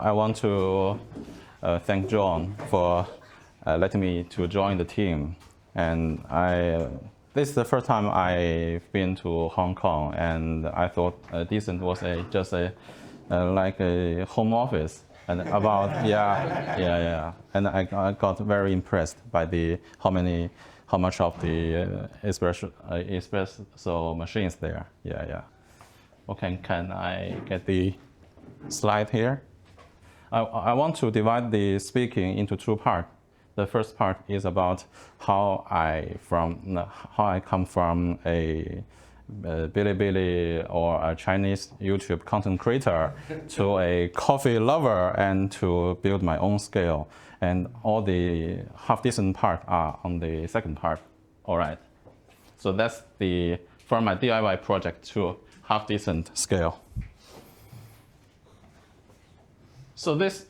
I want to thank John for letting me to join the team. And this is the first time I've been to Hong Kong, and I thought Decent was just like a home office. And about and I got very impressed by how much of the espresso machines there. Okay, can I get the slide here? I want to divide the speaking into two parts. The first part is about how I come from a Bilibili or a Chinese YouTube content creator to a coffee lover and to build my own scale. And all the half-decent part are on the second part. All right. So that's from my DIY project to half-decent scale. So this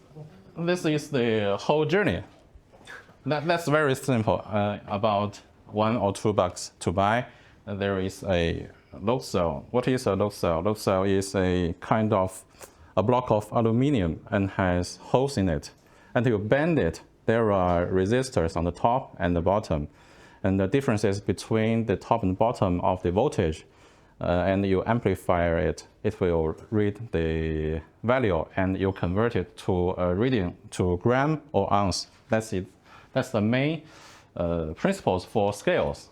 is the whole journey. That's very simple. About $1 or $2 to buy. There is a load cell. What is a load cell? Load cell is a kind of a block of aluminum and has holes in it. And you bend it, there are resistors on the top and the bottom. And the differences between the top and bottom of the voltage, and you amplify it, it will read the value and you convert it to a reading to gram or ounce. That's it. That's the main principles for scales.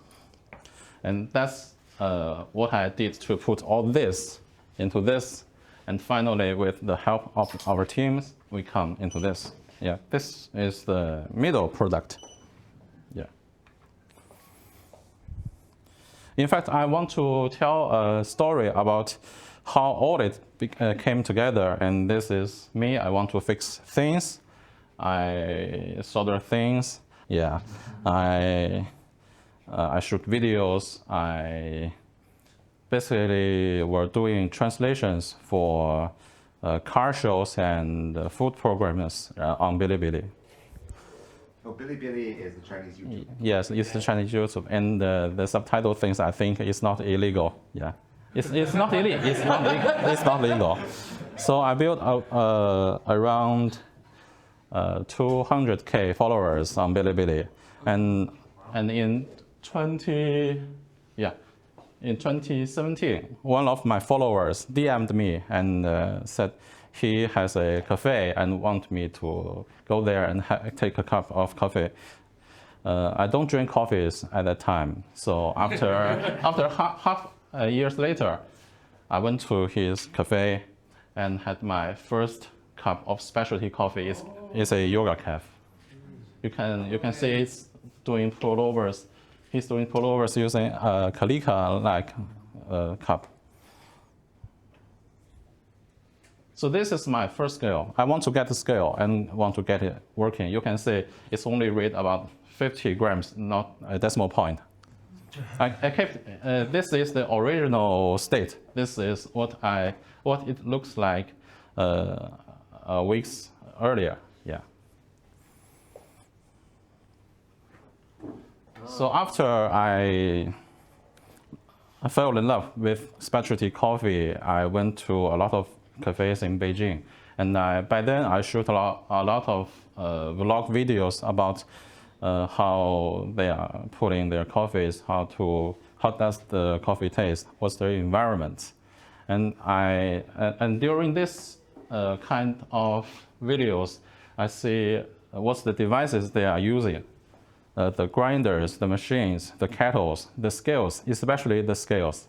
And that's what I did to put all this into this. And finally, with the help of our teams, we come into this. This is the middle product. In fact, I want to tell a story about how all it came together. And this is me. I want to fix things. I solder things. I shoot videos. I basically were doing translations for car shows and food programs on Bilibili. So Bilibili is the Chinese YouTube? Yes, it's the Chinese YouTube, and the subtitle things I think is not illegal. It's not illegal. It's not legal. So I built around 200K followers on Bilibili, and in 2017, one of my followers DM'd me and said he has a cafe and want me to go there and take a cup of coffee. I don't drink coffees at that time, so after half years later, I went to his cafe and had my first cup of specialty coffee. It's a yoga cafe. You can see it's doing pullovers. He's doing pullovers using a Kalika-like cup. So this is my first scale. I want to get the scale and want to get it working. You can see it's only read about 50 grams, not a decimal point. I kept, this is the original state. This is what it looks like weeks earlier. So after I fell in love with specialty coffee, I went to a lot of cafes in Beijing, and by then I shoot a lot of vlog videos about how they are putting their coffees, how does the coffee taste, what's the environment, and during this kind of videos, I see what's the devices they are using. The grinders, the machines, the kettles, the scales, especially the scales.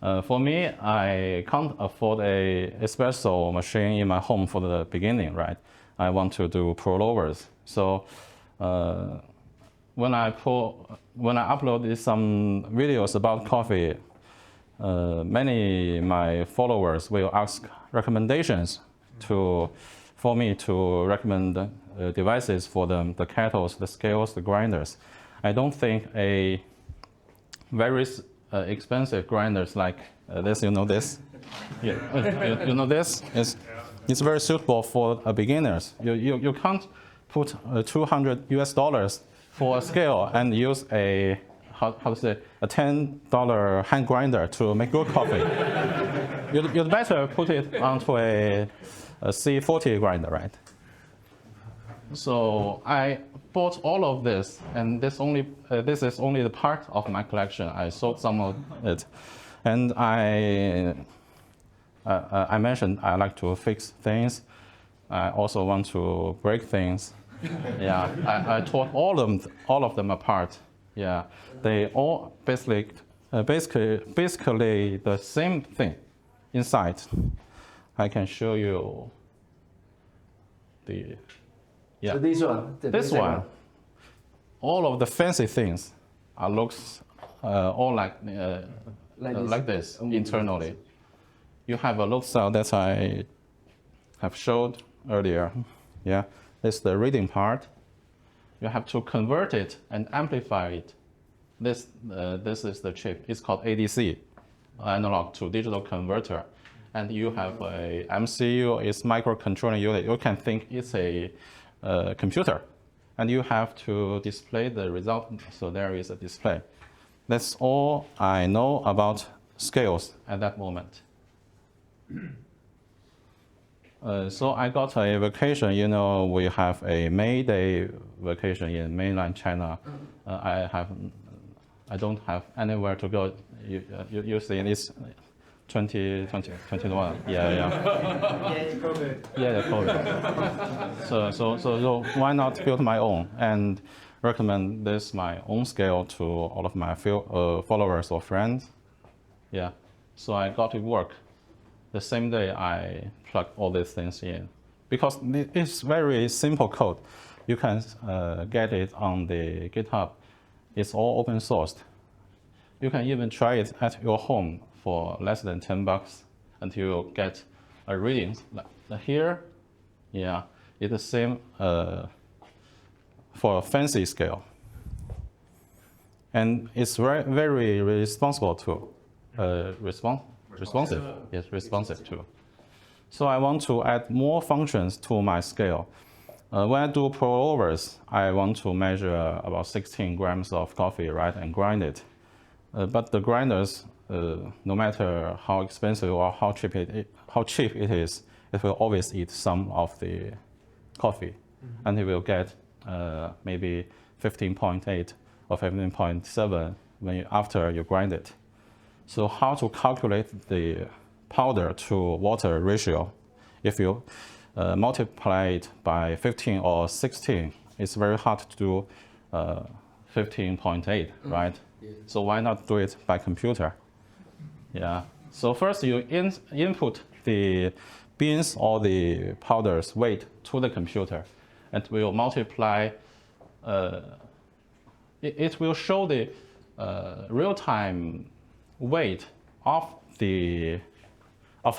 For me, I can't afford a espresso machine in my home for the beginning, right? I want to do pullovers. So when I uploaded some videos about coffee, many my followers will ask recommendations for me to recommend devices for them, the kettles, the scales, the grinders. I don't think a very expensive grinders like this, you know this? You know this? It's very suitable for beginners. You can't put $200 for a scale and use a $10 hand grinder to make good coffee. You'd better put it onto a C40 grinder, right? So I bought all of this, and this is only the part of my collection. I sold some of it, and I mentioned I like to fix things. I also want to break things. Yeah, I tore all of them apart. Yeah, they all basically the same thing inside. I can show you the. Yeah. So this one. This one, all of the fancy things looks all like this internally. You have a load cell that I have showed earlier. Yeah, this is the reading part. You have to convert it and amplify it. This is the chip. It's called ADC, analog to digital converter. And you have a MCU, it's microcontroller unit. You can think it's a computer. And you have to display the result, so there is a display. That's all I know about scales at that moment. So I got a vacation. You know, we have a May Day vacation in mainland China. I don't have anywhere to go. You see, it's 2021. Yeah, COVID. Yeah, COVID. So why not build my own and recommend this my own scale to all of my followers or friends? Yeah. So I got to work. The same day I plug all these things in, because it's very simple code. You can get it on the GitHub. It's all open sourced. You can even try it at your home for less than $10 until you get a reading. Like here, yeah, it's the same for a fancy scale. And it's very responsible too. Responsive. Yes, responsive too. So I want to add more functions to my scale. When I do pour-overs, I want to measure about 16 grams of coffee, right, and grind it. But the grinders, no matter how expensive or how cheap it is, it will always eat some of the coffee, and it will get maybe 15.8 or 15.7 after you grind it. So how to calculate the powder to water ratio? If you multiply it by 15 or 16, it's very hard to do 15.8, right? Yeah. So why not do it by computer? Yeah. So first you input the beans or the powder's weight to the computer, and it will multiply. It will show the real-time weight of the how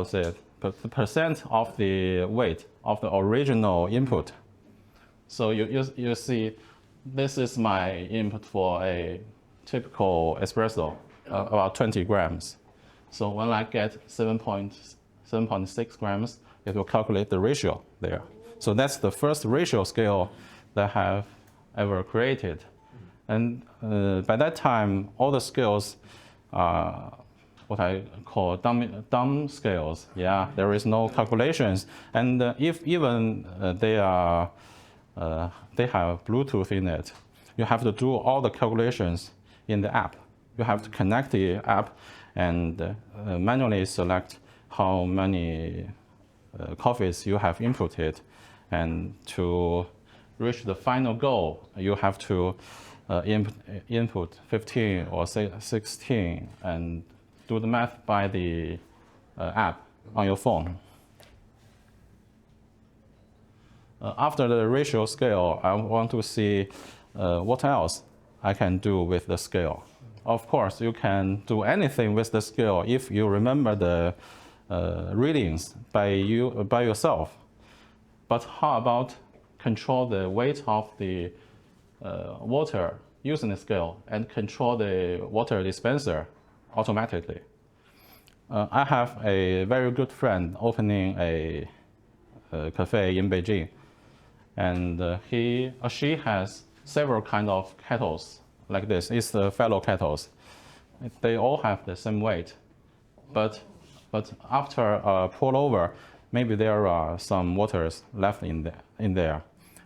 to say it, the percent of the weight of the original input. So you see, this is my input for a typical espresso, about 20 grams. So when I get 7.6 grams, it will calculate the ratio there. So that's the first ratio scale that I have ever created. And by that time, all the scales are what I call dumb scales. Yeah, there is no calculations. And if even they have Bluetooth in it, you have to do all the calculations in the app. You have to connect the app and manually select how many coffees you have inputted. And to reach the final goal, you have to input 15 or 16 and do the math by the app on your phone. After the ratio scale, I want to see what else I can do with the scale. Of course, you can do anything with the scale if you remember the readings by yourself. But how about control the weight of the water using the scale and control the water dispenser automatically? I have a very good friend opening a cafe in Beijing, and he or she has several kinds of kettles like this. It's the fellow kettles. They all have the same weight, but but after pour over, maybe there are some waters left in there,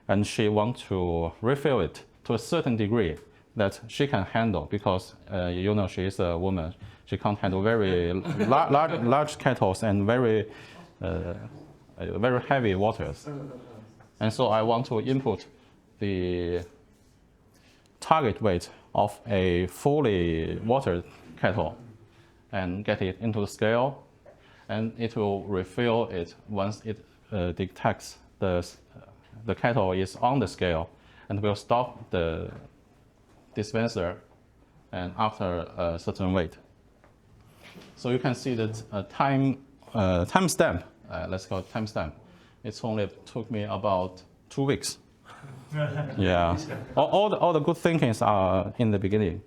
and she wants to refill it to a certain degree that she can handle, because she is a woman. She can't handle very large kettles and very heavy waters. And so I want to input the target weight of a fully watered kettle and get it into the scale, and it will refill it once it detects the kettle is on the scale, and will stop the dispenser and after a certain weight. So you can see that timestamp, let's call it timestamp. It's only took me about 2 weeks. Yeah, all the good thinkings are in the beginning.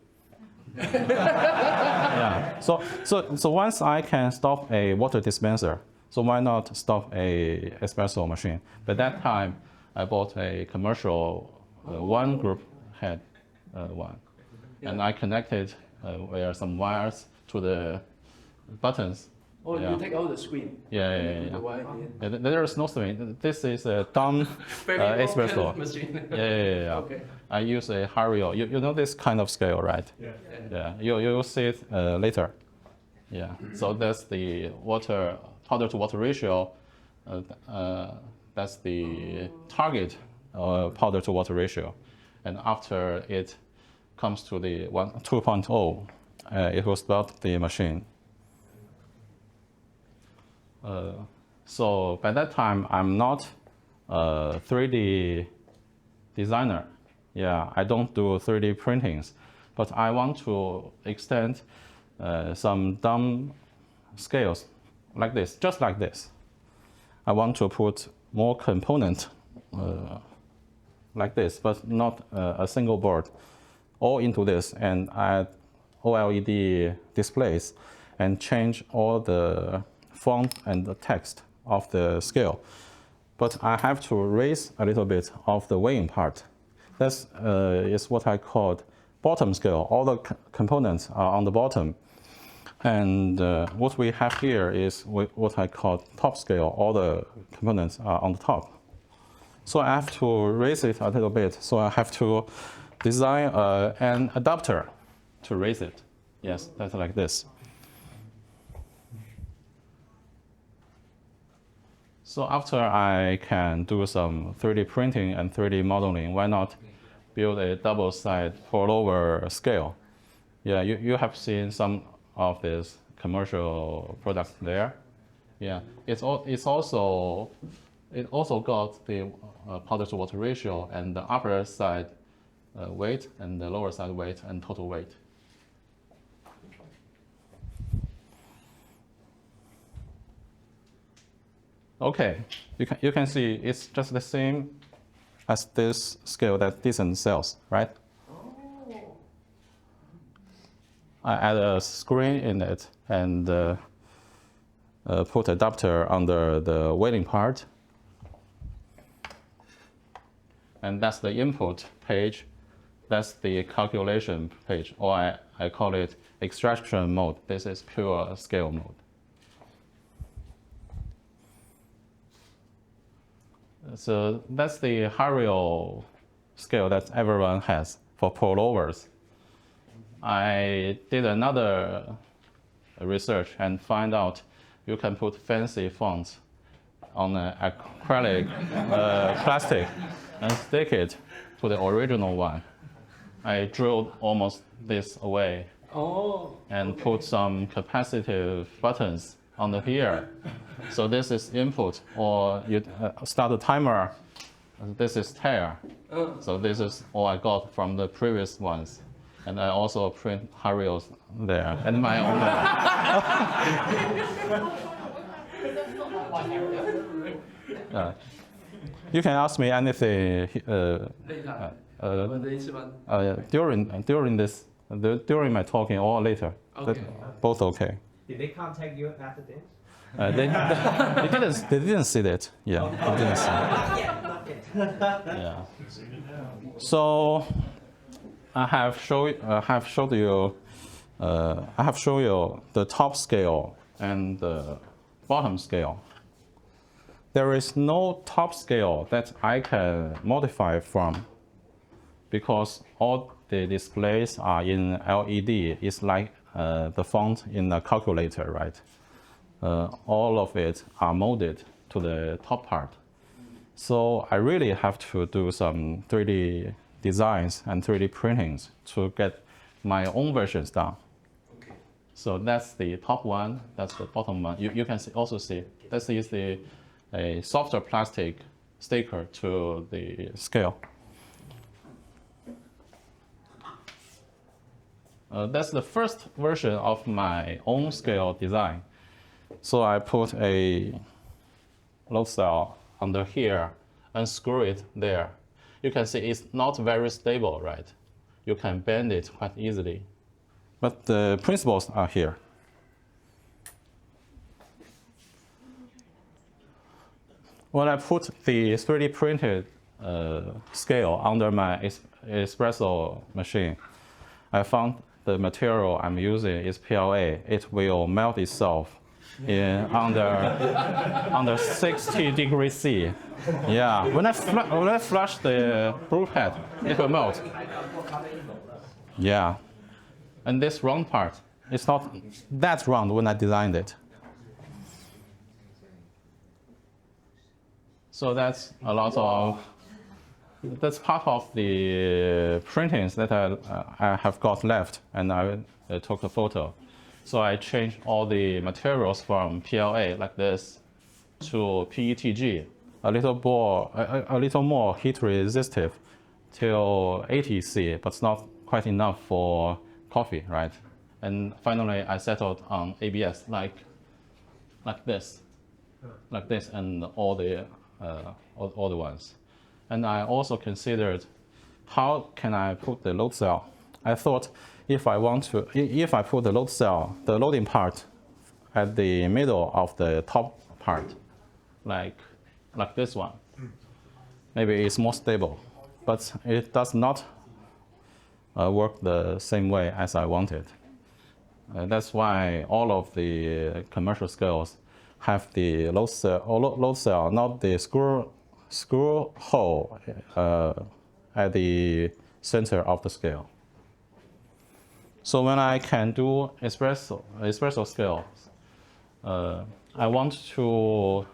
Yeah. So once I can stop a water dispenser, so why not stop a espresso machine? But that time, I bought a commercial one group had one, and I connected where some wires to the buttons. Oh, you take out the screen. Yeah. The wire in. There is no screen. This is a dumb espresso. Machine. Yeah. Okay. I use a Hario. You know this kind of scale, right? Yeah. You'll see it later. Yeah. So that's the powder to water ratio. That's the target powder to water ratio, and after it comes to the 2.0, it will start the machine. So by that time, I'm not a 3D designer. Yeah, I don't do 3D printings, but I want to extend some dumb scales like this, just like this. I want to put more component like this, but not a single board, all into this, and add OLED displays and change all the font and the text of the scale. But I have to raise a little bit of the weighing part. That is what I called bottom scale. All the components are on the bottom. And what we have here is what I call top scale. All the components are on the top. So I have to raise it a little bit. So I have to design an adapter to raise it. Yes, that's like this. So after I can do some 3D printing and 3D modeling, why not build a double-side pour-over scale? Yeah, you have seen some of this commercial products there. Yeah, it also got the powder to water ratio and the upper side weight and the lower side weight and total weight. Okay, you can see it's just the same as this scale that Dyson sells, right? Oh. I add a screen in it and put adapter under the weighing part. And that's the input page. That's the calculation page, or I call it extraction mode. This is pure scale mode. So that's the Hario scale that everyone has for pour-overs. I did another research and find out you can put fancy fonts on an acrylic plastic and stick it to the original one. I drilled almost this away and put some capacitive buttons on the here. So this is input, or you start a timer. This is tear. So this is all I got from the previous ones. And I also print Harios there and my own. You can ask me anything during my talking or later. Okay. Both okay. Did they contact you after this? They didn't see that. Yeah, they didn't see it. Yeah. So I have shown you the top scale and the bottom scale. There is no top scale that I can modify from because all the displays are in LED. It's like the font in a calculator, right? All of it are molded to the top part. So I really have to do some 3D designs and 3D printings to get my own versions done. Okay. So that's the top one, that's the bottom one. You can also see, this is a softer plastic sticker to the scale. That's the first version of my own scale design. So I put a load cell under here and screw it there. You can see it's not very stable, right? You can bend it quite easily. But the principles are here. When I put the 3D printed scale under my Espresso machine, I found the material I'm using is PLA. It will melt itself in under 60 degrees C. Yeah, when I flush the brew pad, it will melt. Yeah, and this round part, it's not that round when I designed it. So that's a lot of, that's part of the printings that I have got left, and I took a photo. So I changed all the materials from PLA like this to PETG, a little more heat resistive till 80 C, but it's not quite enough for coffee, right? And finally, I settled on ABS like this, and all the ones. And I also considered how can I put the load cell. I thought if I put the load cell, the loading part at the middle of the top part, like this one, maybe it's more stable, but it does not work the same way as I wanted. That's why all of the commercial scales have the load cell, not the screw hole at the center of the scale. So when I can do espresso scales, I want to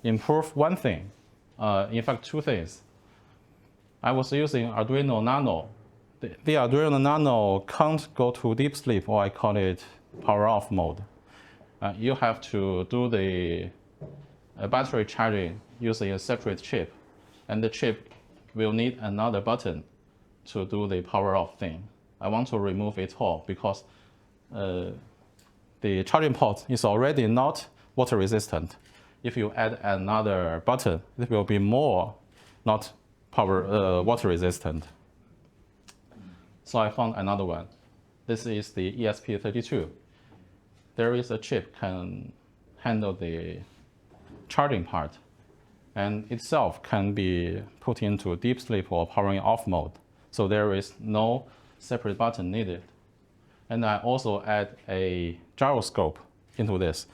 improve one thing. In fact, two things. I was using Arduino Nano. The Arduino Nano can't go to deep sleep, or I call it power off mode. You have to do the battery charging using a separate chip, and the chip will need another button to do the power off thing. I want to remove it all because the charging port is already not water resistant. If you add another button, it will be more not water resistant. So I found another one. This is the ESP32. There is a chip can handle the charging part, and itself can be put into deep sleep or powering off mode. So there is no separate button needed. And I also add a gyroscope into this.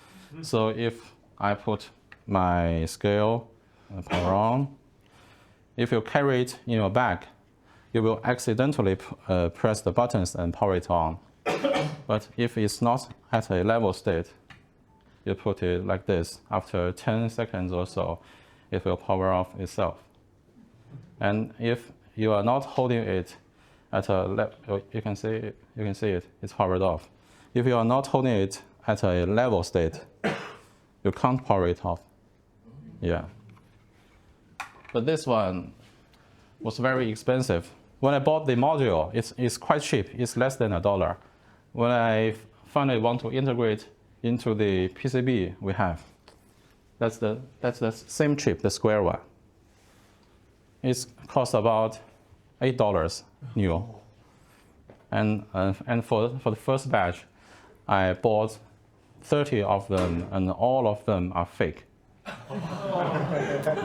So if I put my scale power on, if you carry it in your bag, you will accidentally press the buttons and power it on. But if it's not at a level state, you put it like this. After 10 seconds or so, it will power off itself. And if you are not holding it at a level, you can see it, it's powered off. If you are not holding it at a level state, you can't power it off. Yeah. But this one was very expensive. When I bought the module, it's quite cheap. It's less than $1. When I finally want to integrate into the PCB we have, that's the same chip, the square one. It costs about $8 new. And for the first batch, I bought 30 of them, and all of them are fake.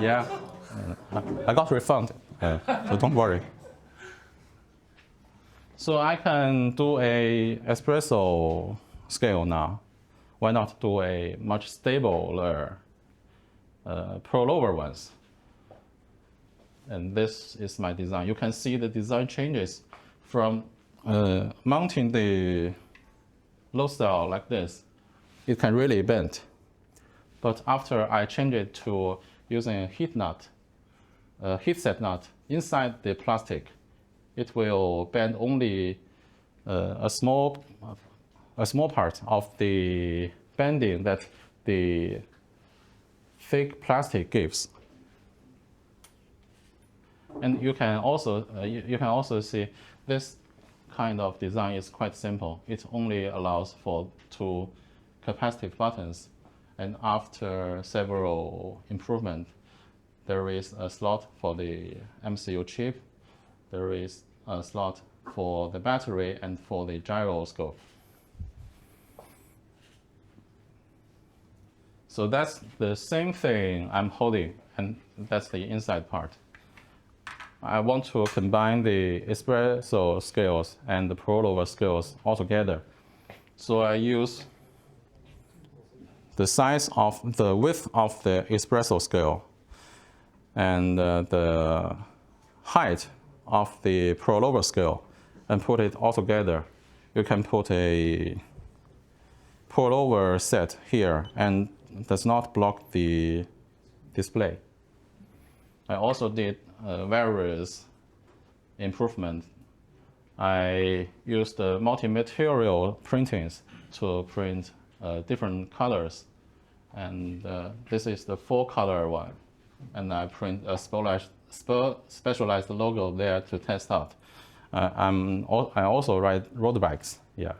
Yeah, I got refunded, so don't worry. So I can do a espresso scale now. why not do a much stabler pullover ones? And this is my design. You can see the design changes from mounting the load cell like this. It can really bend. But after I change it to using a heat set nut inside the plastic, it will bend only a small part of the bending that the thick plastic gives. And you can also see this kind of design is quite simple. It only allows for 2 capacitive buttons, and after several improvements, there is a slot for the MCU chip, there is a slot for the battery and for the gyroscope. So that's the same thing I'm holding, and that's the inside part. I want to combine the espresso scales and the pullover scales all together. So I use the size of the width of the espresso scale and the height of the pullover scale and put it all together. You can put a pullover set here and does not block the display. I also did various improvements. I used multi-material printings to print different colors, and this is the 4-color one. And I print a specialized logo there to test out. I also ride road bikes, yeah.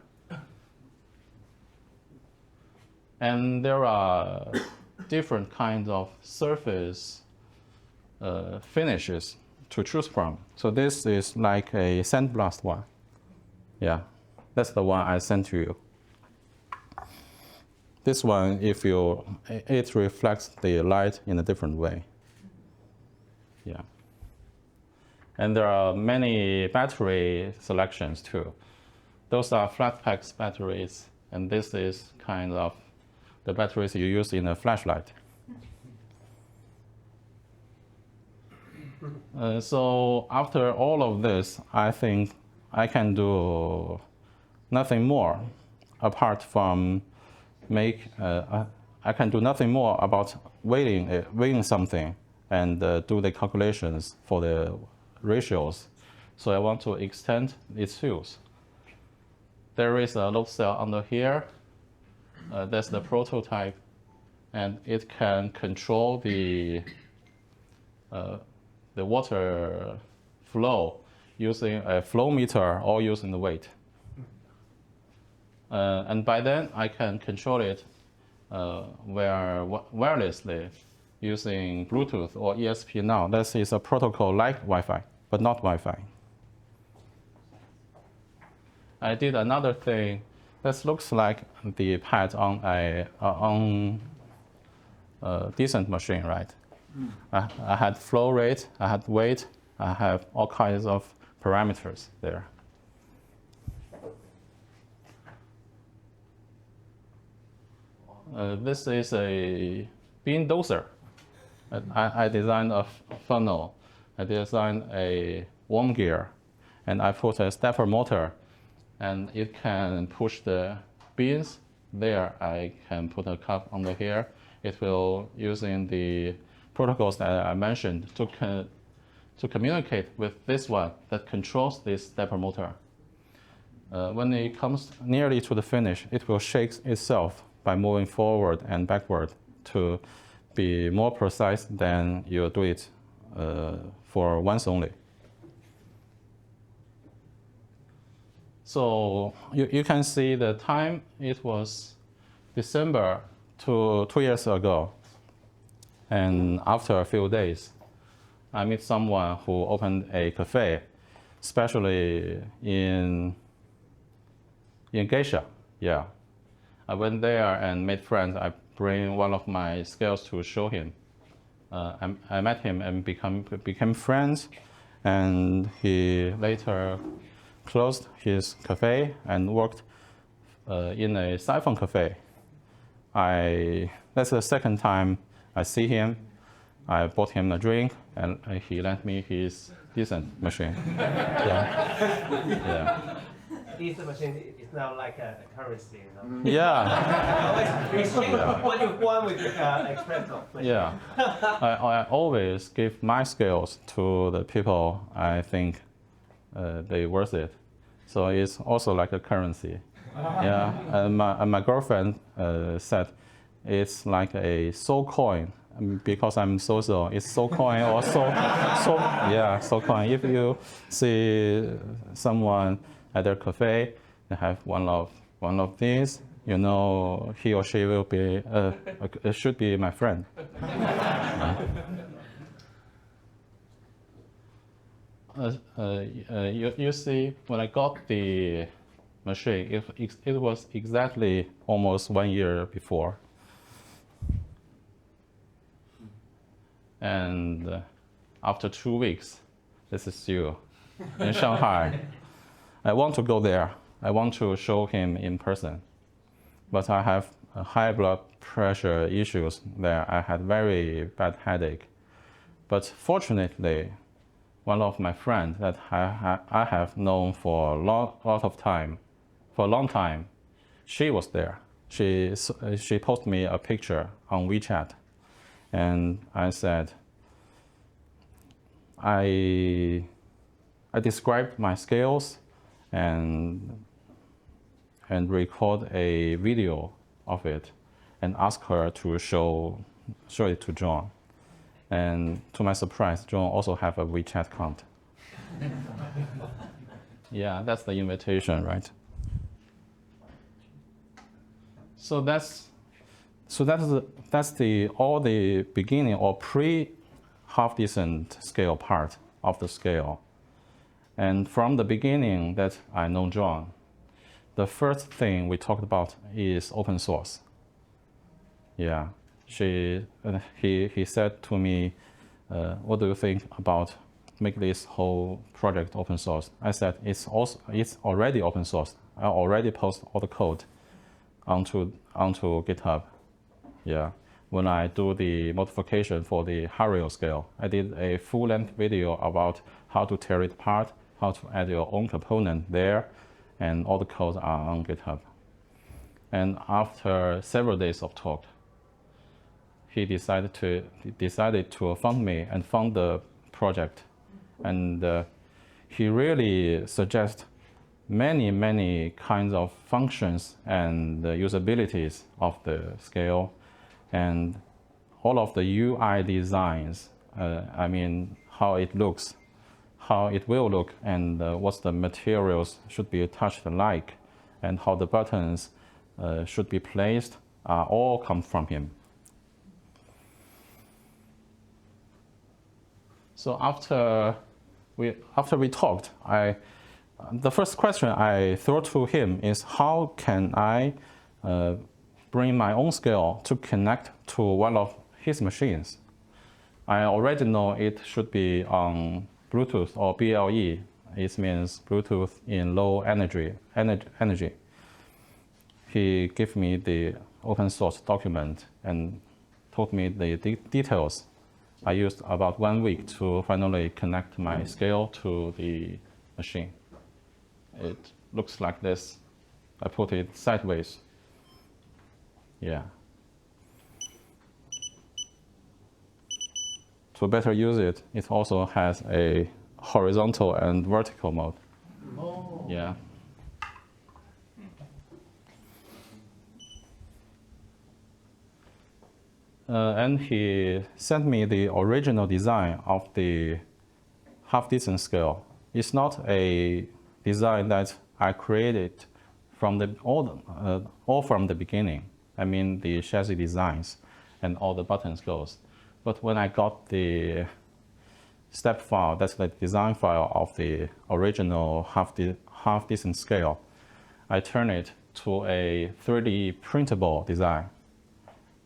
And there are different kinds of surface finishes to choose from. So this is like a sandblast one. Yeah, that's the one I sent to you. This one, it reflects the light in a different way. Yeah. And there are many battery selections too. Those are flat pack batteries, and this is kind of the batteries you use in a flashlight. So after all of this, I think I can do nothing more apart from I can do nothing more about weighing something and do the calculations for the ratios. So I want to extend its use. There is a load cell under here. That's the prototype, and it can control the water flow using a flow meter or using the weight. And by then, I can control it wirelessly using Bluetooth or ESP now. This is a protocol like Wi-Fi, but not Wi-Fi. I did another thing that looks like the pad on a decent machine, right? I had flow rate, I had weight, I have all kinds of parameters there. This is a bean doser. I designed a funnel. I designed a worm gear, and I put a stepper motor, and it can push the beans. There, I can put a cup under here. It will, using the protocols that I mentioned, to communicate with this one that controls this stepper motor. When it comes nearly to the finish, it will shake itself by moving forward and backward to be more precise than you do it for once only. So you can see the time. It was December 2 years ago. And after a few days, I met someone who opened a cafe, especially in Geisha. Yeah. I went there and made friends. I bring one of my scales to show him. I met him and became friends, and he later closed his cafe and worked in a siphon cafe. That's the second time I see him. I bought him a drink, and he lent me his decent machine. Yeah. This machine is now like a currency, you know. Yeah. Exchange what you want with Espresso. Yeah. I always give my skills to the people I think they worth it. So it's also like a currency. Yeah. And my girlfriend said it's like a soul coin. Because I'm Soso, it's soul coin or soul coin. If you see someone at their cafe, they have one of these, you know he or she will be should be my friend. You see, when I got the machine, it was exactly almost 1 year before. And after 2 weeks, this is you in Shanghai. I want to go there. I want to show him in person. But I have high blood pressure issues there. I had very bad headache. But fortunately, one of my friends that I have known for a long time, she was there. She posted me a picture on WeChat. And I said, I described my skills and record a video of it and ask her to show it to John. And to my surprise, John also have a WeChat account. Yeah, that's the invitation, right? So that's all the beginning or pre-half decent scale part of the scale. And from the beginning that I know John, the first thing we talked about is open source. Yeah, he said to me, what do you think about make this whole project open source? I said it's already open source. I already post all the code onto GitHub. Yeah, when I do the modification for the Hario scale, I did a full-length video about how to tear it apart, how to add your own component there, and all the codes are on GitHub. And after several days of talk, he decided to fund me and fund the project. And he really suggests many kinds of functions and usabilities of the scale, and all of the UI designs. I mean, how it looks, how it will look, and what the materials should be touched like, and how the buttons should be placed, all come from him. So after we talked, the first question I threw to him is, how can I bring my own scale to connect to one of his machines? I already know it should be on Bluetooth or BLE. It means Bluetooth in low energy. He gave me the open source document and told me the details. I used about 1 week to finally connect my scale to the machine. It looks like this. I put it sideways. Yeah. To better use it, it also has a horizontal and vertical mode. Oh. Yeah. And he sent me the original design of the half-decent scale. It's not a design that I created from all from the beginning. I mean the chassis designs and all the buttons goes. But when I got the step file, that's the design file of the original half-decent scale, I turned it to a 3D printable design.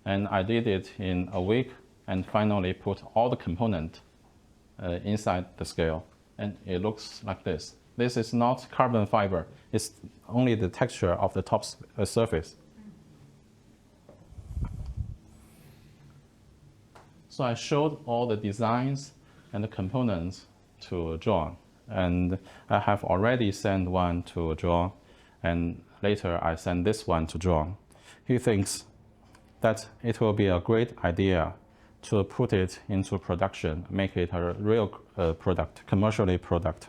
And I did it in a week and finally put all the components inside the scale. And it looks like this. This is not carbon fiber. It's only the texture of the top surface. So I showed all the designs and the components to John, and I have already sent one to John, and later I sent this one to John. He thinks that it will be a great idea to put it into production, make it a real product, commercially product.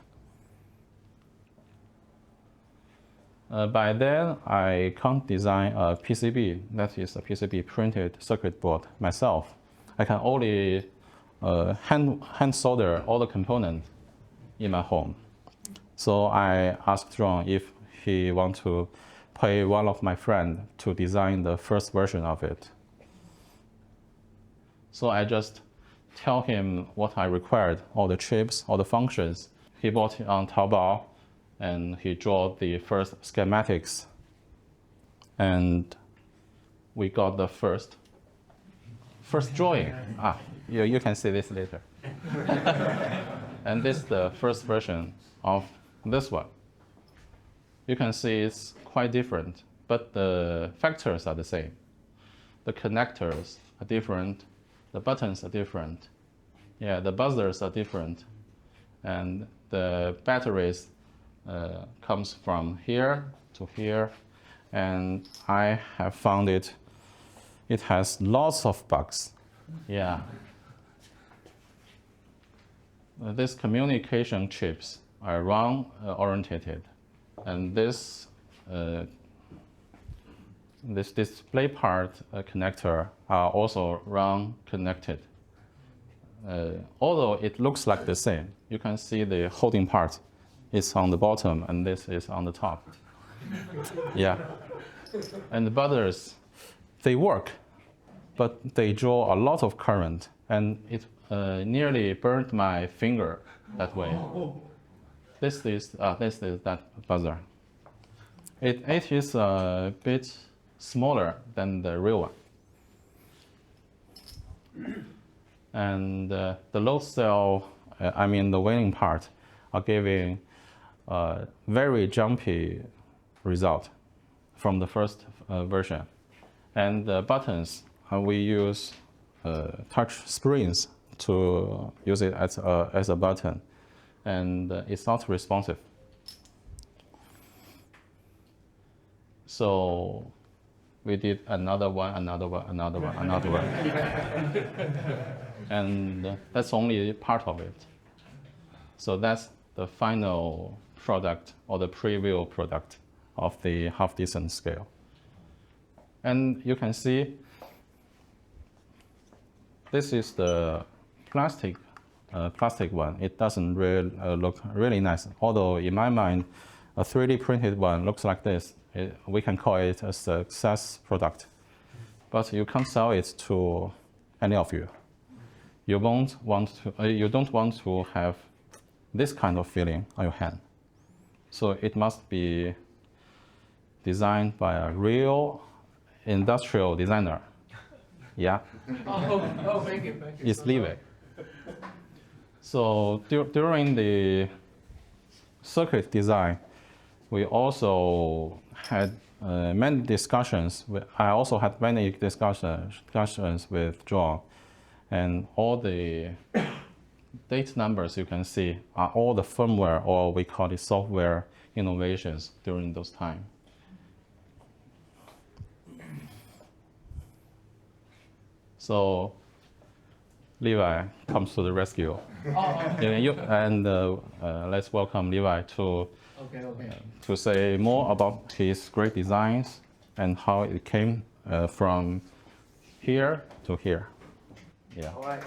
By then, I can't design a PCB, that is a PCB printed circuit board, myself. I can only hand solder all the components in my home. So I asked John if he wants to pay one of my friends to design the first version of it. So I just tell him what I required, all the chips, all the functions. He bought it on Taobao, and he drew the first schematics. And we got the first drawing. You can see this later. And this is the first version of this one. You can see it's quite different, but the factors are the same. The connectors are different. The buttons are different. Yeah, the buzzers are different. And the batteries comes from here to here. And I have found it has lots of bugs. Yeah. These communication chips are wrong orientated. And this display part connector are also wrong connected. Although it looks like the same, you can see the holding part is on the bottom and this is on the top. Yeah. And the buzzers, they work, but they draw a lot of current, and it nearly burned my finger that way. This is that buzzer. It is a bit smaller than the real one. And the load cell, the weighing part, are giving a very jumpy result from the first version. And the buttons, we use touch screens to use it as a button, and it's not responsive. So we did another one, and that's only part of it. So that's the final product or the preview product of the half-decent scale. And you can see this is the plastic one. It doesn't really look really nice. Although in my mind, a 3D printed one looks like this. We can call it a success product. But you can't sell it to any of you. You don't want to have this kind of feeling on your hand. So it must be designed by a real industrial designer. Yeah. Thank you. It's Levi. So during the circuit design, we also had many discussions. I also had many discussions with John, and all the date numbers you can see are all the firmware, or we call it software innovations during those times. So Levi comes to the rescue. Let's welcome Levi to say more about his great designs and how it came from here to here. Yeah. All right.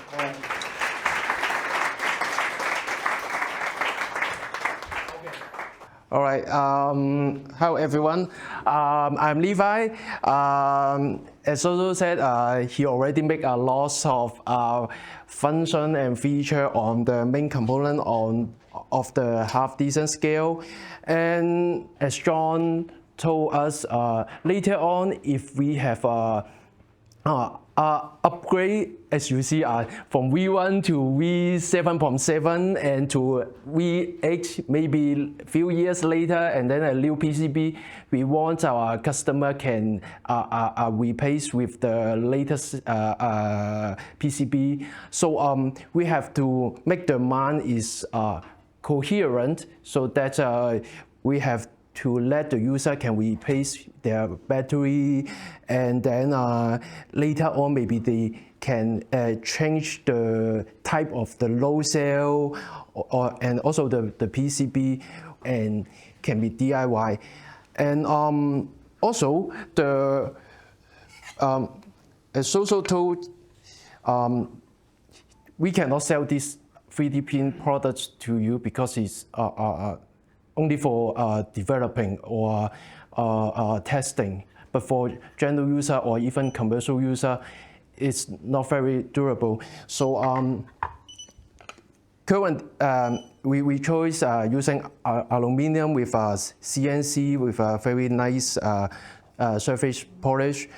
All right. Hello, everyone. I'm Levi. As Soso said, he already made a lot of function and feature on the main component of the half-decent scale. And as John told us, later on, if we have upgrade, as you see, from V1 to V7.7 and to V8, maybe a few years later, and then a new PCB. We want our customer can replace with the latest PCB. So we have to make the demand is coherent, so that we have to let the user can replace their battery, and then later on maybe they can change the type of the load cell and also the PCB, and can be DIY. And also the as Soso told, we cannot sell these 3D print products to you because it's only for developing or testing, but for general user or even commercial user, it's not very durable. So current we chose using aluminum with CNC with a very nice surface polish.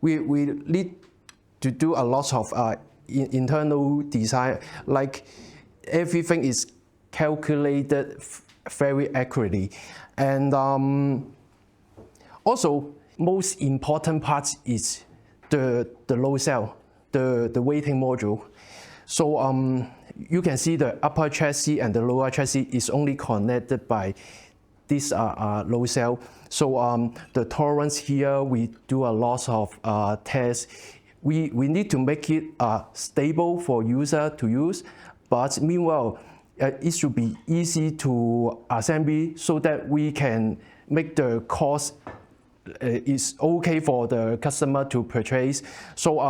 We need to do a lot of internal design, like everything is calculated very accurately. And also, most important part is the load cell, the weighting module. So you can see the upper chassis and the lower chassis is only connected by this load cell. So the tolerance here, we do a lot of tests. We need to make it stable for user to use, but meanwhile, it should be easy to assembly so that we can make the cost is okay for the customer to purchase. So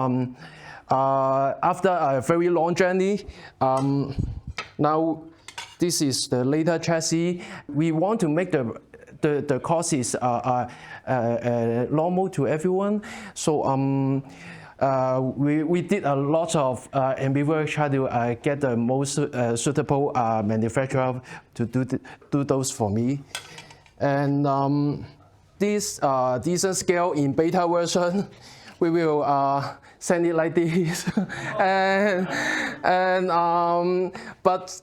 after a very long journey, now this is the later chassis. We want to make the cost is normal to everyone. So we did a lot of endeavor try to get the most suitable manufacturer to do those for me. And this decent scale in beta version, we will send it like this. But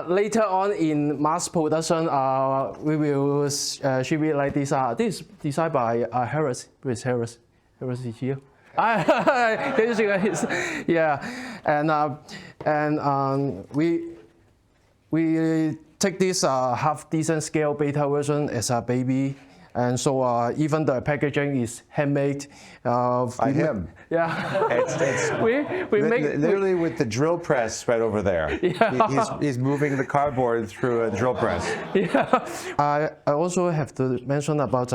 later on in mass production, we will ship it like this. This is designed by Harris. Where's Harris? Harris is here. Yeah, and we take this half decent scale beta version as a baby, and so even the packaging is handmade. By him. Yeah. It's we make literally with the drill press right over there. Yeah. He's moving the cardboard through a drill press. Yeah. I also have to mention about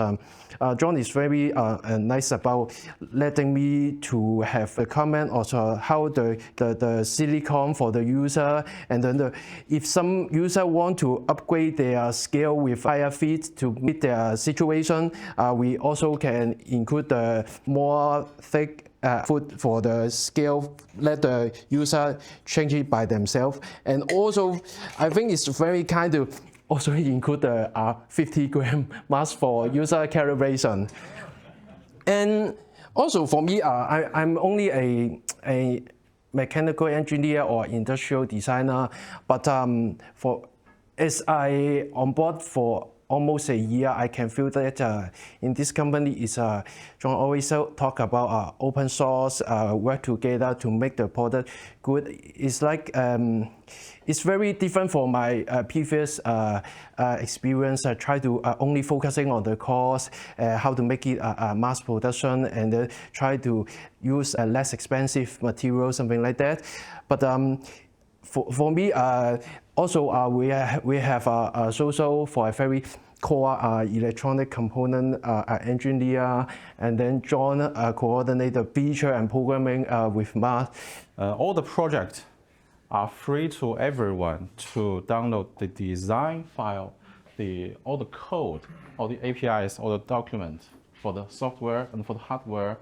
John is very nice about letting me to have a comment also how the silicon for the user, and then if some user want to upgrade their scale with higher feet to meet their situation, we also can include the more thick foot for the scale, let the user change it by themselves. And also, I think it's very kind to also include the 50-gram mask for user calibration. And also for me, I'm only a mechanical engineer or industrial designer, but as I on board for almost a year, I can feel that in this company is John always talk about open source, work together to make the product good. It's like it's very different from my previous experience. I try to only focusing on the cost, how to make it mass production, and try to use less expensive material, something like that. But for me, also we have Soso for a very core electronic component engineer, and then John coordinate the feature and programming with Mark. All the projects are free to everyone to download the design file, all the code, all the APIs, all the documents for the software and for the hardware,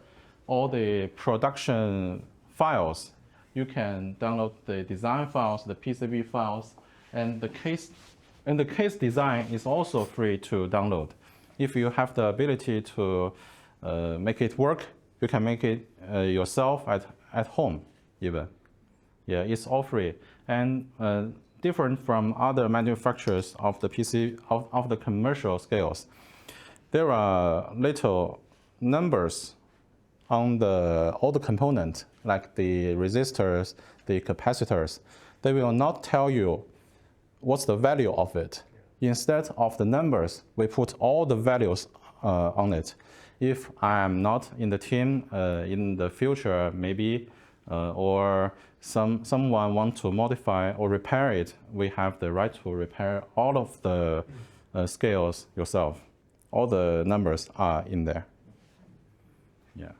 all the production files. You can download the design files, the PCB files, and the case design is also free to download. If you have the ability to make it work, You can make it yourself at home even. Yeah, it's all free and different from other manufacturers of the PC of the commercial scales. There are little numbers on all the components like the resistors, the capacitors. They will not tell you what's the value of it. Instead of the numbers, we put all the values on it. If I am not in the team in the future, maybe, or someone wants to modify or repair it, we have the right to repair all of the scales yourself. All the numbers are in there. Yeah.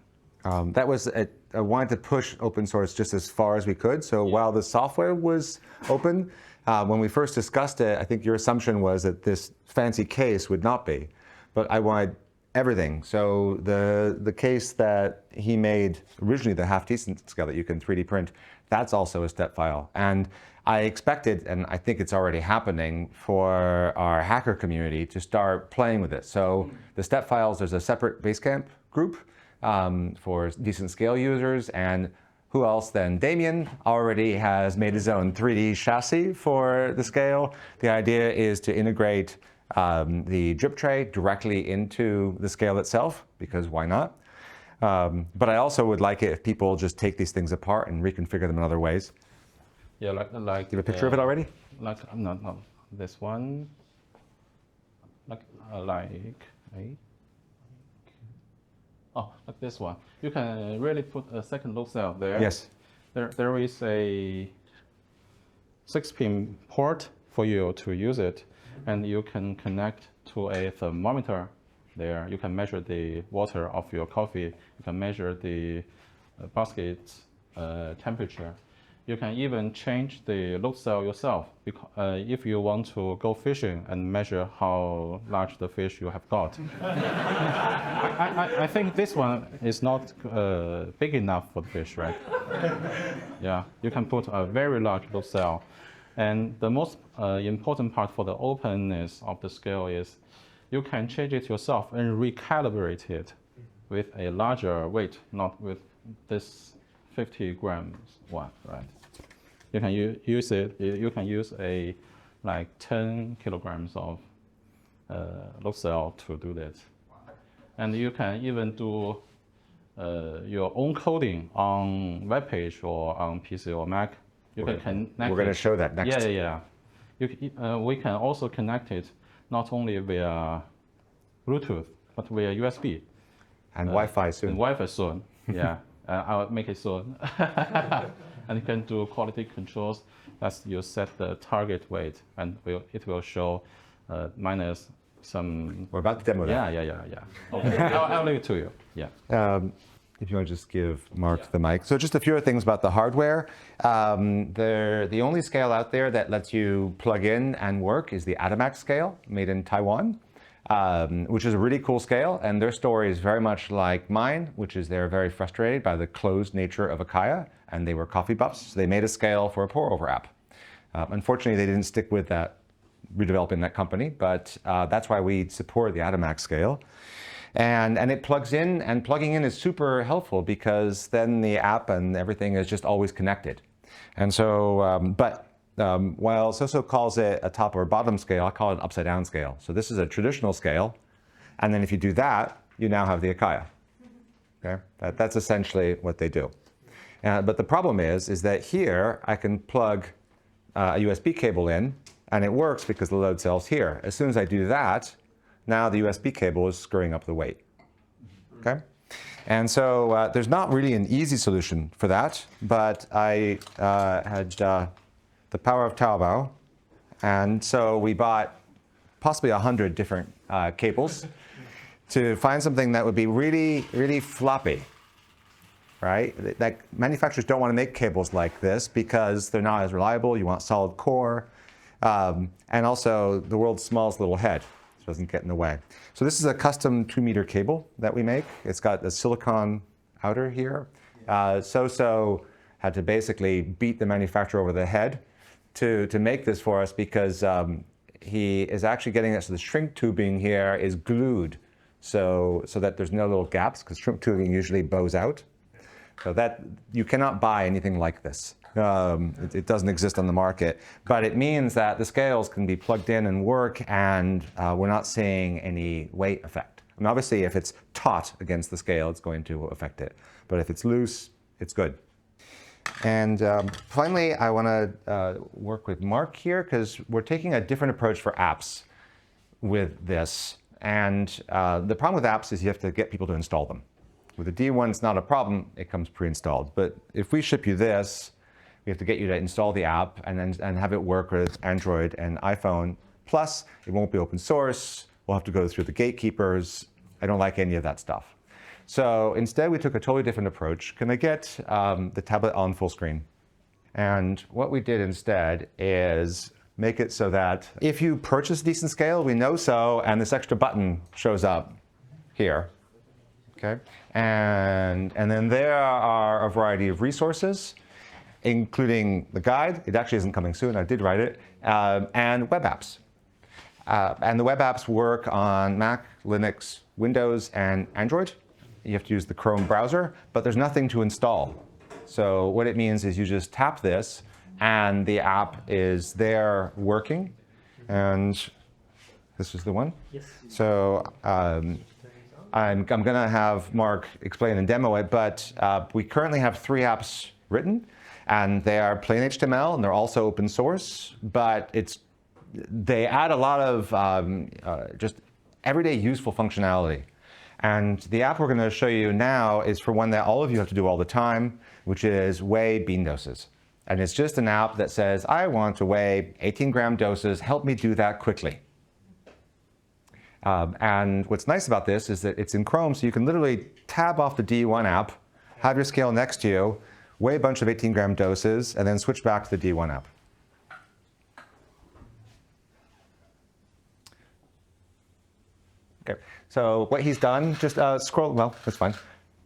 That was I wanted to push open source just as far as we could. So while the software was open, when we first discussed it, I think your assumption was that this fancy case would not be. But I wanted everything. So the case that he made originally, the half-decent scale that you can 3D print, that's also a step file. And I expected, and I think it's already happening, for our hacker community to start playing with it. So the step files, there's a separate Basecamp group for decent scale users, and who else than Damien already has made his own 3D chassis for the scale. The idea is to integrate the drip tray directly into the scale itself, because why not? But I also would like it if people just take these things apart and reconfigure them in other ways. Yeah, like Do you have a picture of it already? Like not this one. Like this one. You can really put a second load cell there. Yes. There is a 6-pin port for you to use it, and you can connect to a thermometer there. You can measure the water of your coffee. You can measure the basket temperature. You can even change the load cell yourself if you want to go fishing and measure how large the fish you have got. I think this one is not big enough for the fish, right? Yeah, you can put a very large load cell. And the most important part for the openness of the scale is you can change it yourself and recalibrate it with a larger weight, not with this 50 grams one, right? You can use it. You can use a like 10 kilograms of load cell to do this, and you can even do your own coding on web page or on PC or Mac. You can connect. We're going to show that next. Yeah. We can also connect it not only via Bluetooth but via USB. And Wi-Fi soon. And Wi-Fi soon. Yeah. I'll make it soon. And you can do quality controls. That's you set the target weight, and it will show minus some. We're about to demo that. Yeah. Okay. I'll leave it to you. Yeah. If you want to just give Mark the mic. So just a few other things about the hardware. They're the only scale out there that lets you plug in and work is the Atomax scale, made in Taiwan. Which is a really cool scale, and their story is very much like mine, which is they're very frustrated by the closed nature of Acaia, and they were coffee buffs, so they made a scale for a pour-over app. Unfortunately, they didn't stick with that, redeveloping that company, but that's why we support the Atomax scale. And it plugs in, and plugging in is super helpful because then the app and everything is just always connected. And so, while Soso calls it a top or bottom scale, I call it an upside down scale. So this is a traditional scale. And then if you do that, you now have the Acaia. Okay? That's essentially what they do. But the problem is that here I can plug a USB cable in, and it works because the load cell's here. As soon as I do that, now the USB cable is screwing up the weight. Okay? And so there's not really an easy solution for that, but I had the power of Taobao. And so we bought possibly 100 different cables to find something that would be really, really floppy, right? That manufacturers don't want to make cables like this because they're not as reliable. You want solid core. And also the world's smallest little head, so it doesn't get in the way. So this is a custom 2-meter cable that we make. It's got the silicon outer here. Soso had to basically beat the manufacturer over the head to make this for us because he is actually getting it so the shrink tubing here is glued so that there's no little gaps, because shrimp tubing usually bows out. So that you cannot buy anything like this. It doesn't exist on the market, but it means that the scales can be plugged in and work, and we're not seeing any weight effect. And obviously, if it's taut against the scale, it's going to affect it. But if it's loose, it's good. And finally, I want to work with Mark here, because we're taking a different approach for apps with this. And the problem with apps is you have to get people to install them. With the D1, it's not a problem. It comes pre-installed. But if we ship you this, we have to get you to install the app and have it work with Android and iPhone. Plus, it won't be open source. We'll have to go through the gatekeepers. I don't like any of that stuff. So instead, we took a totally different approach. Can I get the tablet on full screen? And what we did instead is make it so that if you purchase a decent scale, we know so, and this extra button shows up here. Okay. And then there are a variety of resources, including the guide. It actually isn't coming soon. I did write it. And web apps. And the web apps work on Mac, Linux, Windows, and Android. You have to use the Chrome browser, but there's nothing to install. So what it means is you just tap this, and the app is there working. And this is the one. Yes. So I'm going to have Mark explain and demo it, but we currently have 3 apps written, and they are plain HTML, and they're also open source, but they add a lot of just everyday useful functionality. And the app we're going to show you now is for one that all of you have to do all the time, which is weigh bean doses. And it's just an app that says, I want to weigh 18-gram doses. Help me do that quickly. And what's nice about this is that it's in Chrome, so you can literally tab off the D1 app, have your scale next to you, weigh a bunch of 18-gram doses, and then switch back to the D1 app. Okay, so what he's done, just scroll, well, that's fine.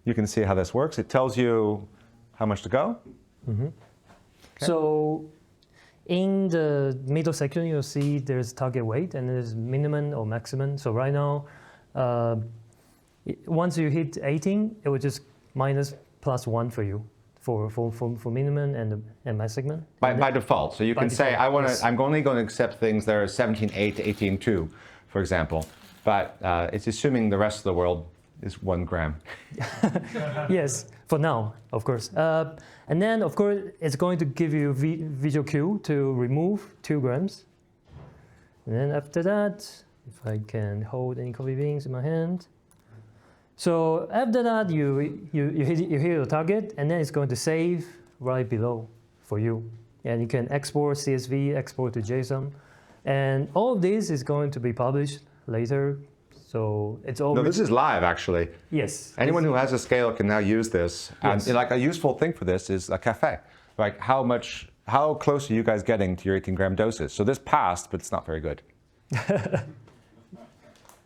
You can see how this works. It tells you how much to go. Mm-hmm. Okay. So in the middle section, you'll see there's target weight and there's minimum or maximum. So right now, once you hit 18, it will just minus +1 for you for minimum and maximum. By default. So you can say, yes. I'm only going to accept things that are 17.8 to 18.2, for example. But it's assuming the rest of the world is 1 gram. Yes, for now, of course. And then, of course, it's going to give you visual cue to remove 2 grams. And then after that, if I can hold any coffee beans in my hand. So after that, you hit your target, and then it's going to save right below for you. And you can export CSV, export to JSON. And all of this is going to be published later. So it's all. No, this is live, actually. Yes. Anyone who has a scale can now use this. Yes. And like a useful thing for this is a cafe. Like how close are you guys getting to your 18-gram doses? So this passed, but it's not very good.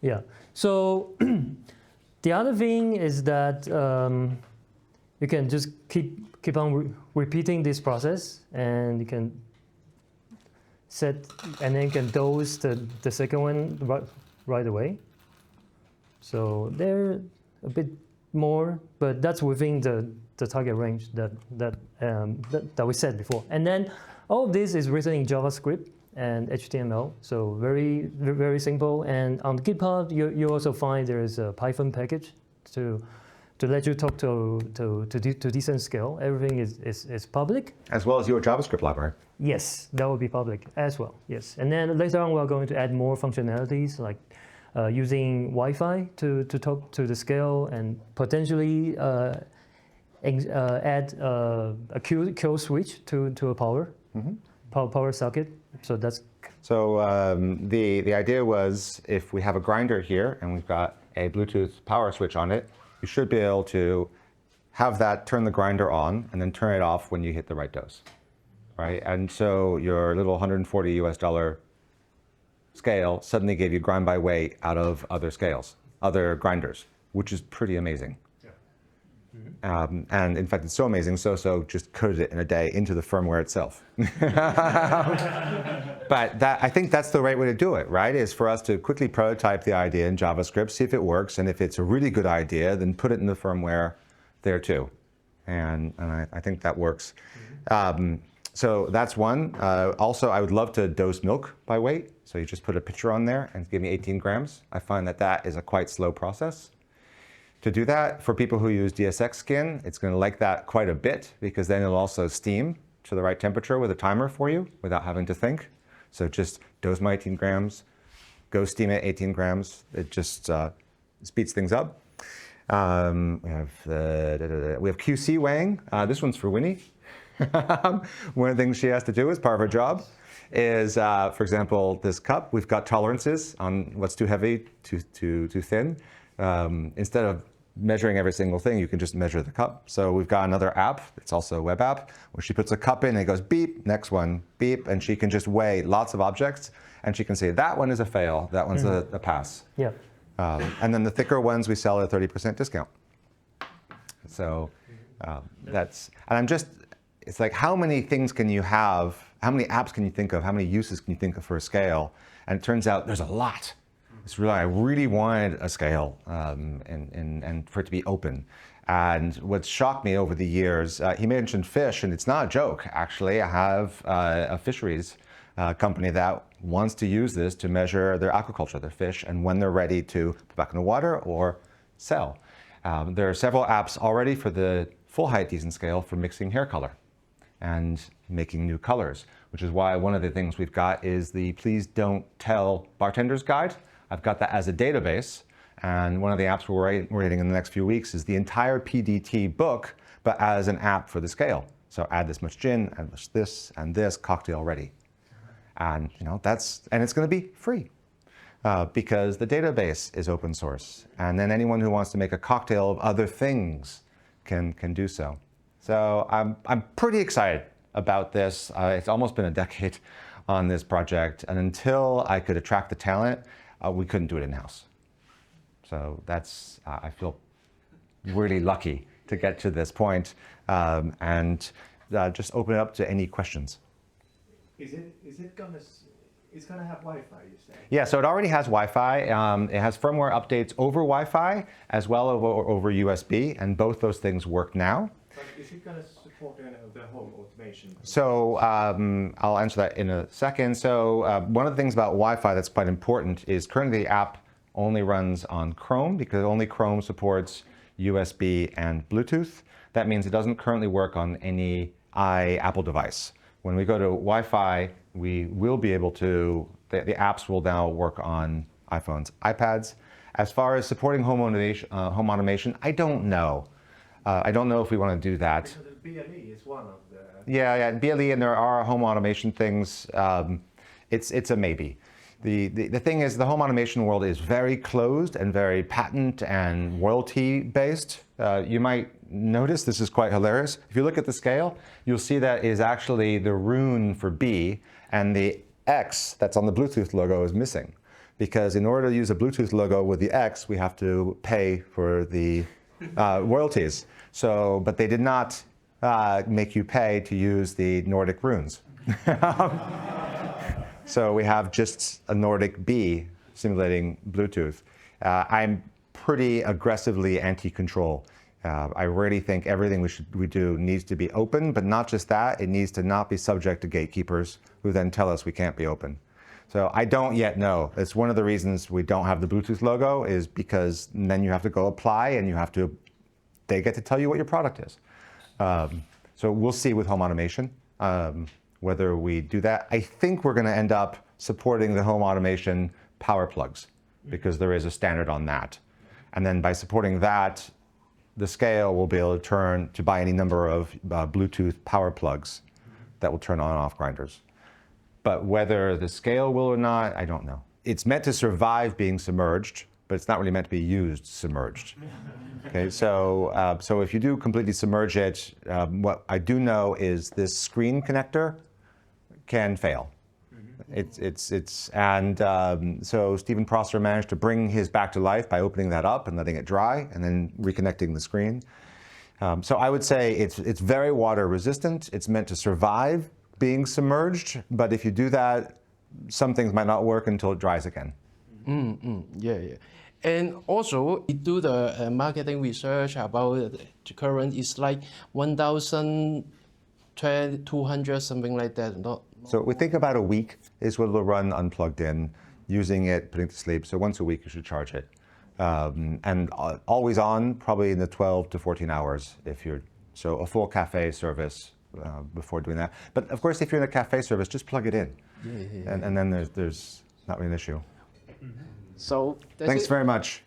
Yeah. So the other thing is that you can just keep on repeating this process, and you can set, and then you can dose the second one right away. So they're a bit more, but that's within the target range that we said before. And then all of this is written in JavaScript and HTML, so very, very simple. And on GitHub, you also find there is a Python package to let you talk to decent scale. Everything is public. As well as your JavaScript library. Yes, that will be public as well. Yes, and then later on we're going to add more functionalities like using Wi-Fi to talk to the scale, and potentially add a kill switch to a power socket. So that's. So the idea was, if we have a grinder here and we've got a Bluetooth power switch on it, you should be able to have that turn the grinder on and then turn it off when you hit the right dose, right? And so your little $140 US scale suddenly gave you grind by weight out of other scales, other grinders, which is pretty amazing. And in fact, it's so amazing, Soso just coded it in a day into the firmware itself. But I think that's the right way to do it, right? Is for us to quickly prototype the idea in JavaScript, see if it works, and if it's a really good idea, then put it in the firmware there too. And I think that works. So that's one. Also, I would love to dose milk by weight. So you just put a pitcher on there and give me 18 grams. I find that that is a quite slow process. To do that, for people who use DSX skin, it's going to like that quite a bit because then it'll also steam to the right temperature with a timer for you without having to think. So just dose my 18 grams, go steam it 18 grams. It just speeds things up. We have QC weighing. This one's for Winnie. One of the things she has to do as part of her job is, for example, this cup. We've got tolerances on what's too heavy, too thin. Instead of measuring every single thing, you can just measure the cup. So we've got another app, it's also a web app, where she puts a cup in and it goes beep, next one, beep, and she can just weigh lots of objects and she can say that one is a fail, that one's a pass. Yeah. And then the thicker ones we sell at a 30% discount. So that's, and I'm just, it's like how many things can you have, how many apps can you think of, how many uses can you think of for a scale? And it turns out there's a lot. I really wanted a scale and for it to be open. And what shocked me over the years, he mentioned fish, and it's not a joke, actually. I have a fisheries company that wants to use this to measure their aquaculture, their fish, and when they're ready to put back in the water or sell. There are several apps already for the full height decent scale for mixing hair color and making new colors, which is why one of the things we've got is the Please Don't Tell Bartender's Guide. I've got that as a database, and one of the apps we're writing in the next few weeks is the entire PDT book, but as an app for the scale. So add this much gin, add this and this, cocktail ready. And you know and it's going to be free because the database is open source, and then anyone who wants to make a cocktail of other things can do so. So I'm pretty excited about this. It's almost been a decade on this project, and until I could attract the talent, we couldn't do it in-house. So that's, I feel really lucky to get to this point, and just open it up to any questions. Is it gonna have Wi-Fi, you say? Yeah, so it already has Wi-Fi. It has firmware updates over Wi-Fi as well as over USB, and both those things work now. But is it gonna support the home automation? So I'll answer that in a second. So one of the things about Wi-Fi that's quite important is currently the app only runs on Chrome because only Chrome supports USB and Bluetooth. That means it doesn't currently work on any Apple device. When we go to Wi-Fi, we will be able to, the apps will now work on iPhones, iPads. As far as supporting home automation, I don't know. I don't know if we want to do that. Because the BLE is one of the... Yeah, BLE, and there are home automation things. It's a maybe. The thing is, the home automation world is very closed and very patent and royalty based. You might notice, this is quite hilarious. If you look at the scale, you'll see that is actually the rune for B, and the X that's on the Bluetooth logo is missing. Because in order to use a Bluetooth logo with the X, we have to pay for the royalties. So, but they did not make you pay to use the Nordic runes. So we have just a Nordic B simulating Bluetooth. I'm pretty aggressively anti-control. I really think everything we do needs to be open, but not just that, it needs to not be subject to gatekeepers who then tell us we can't be open. So I don't yet know. It's one of the reasons we don't have the Bluetooth logo is because then you have to go apply and they get to tell you what your product is. So we'll see with home automation whether we do that. I think we're going to end up supporting the home automation power plugs because there is a standard on that. And then by supporting that, the scale will be able to turn to buy any number of Bluetooth power plugs that will turn on and off grinders. But whether the scale will or not, I don't know. It's meant to survive being submerged, but it's not really meant to be used submerged. Okay, so if you do completely submerge it, what I do know is this screen connector can fail. So Stephen Prosser managed to bring his back to life by opening that up and letting it dry and then reconnecting the screen. So I would say it's very water resistant. It's meant to survive being submerged, but if you do that, some things might not work until it dries again. Yeah. And also, we do the marketing research about the current is like 1,200, something like that. So we think about a week is what it'll run unplugged in, using it, putting it to sleep. So once a week you should charge it. And always on, probably in the 12 to 14 hours if you're, so a full cafe service before doing that. But of course, if you're in a cafe service, just plug it in. And then there's not really an issue. So Thanks very much.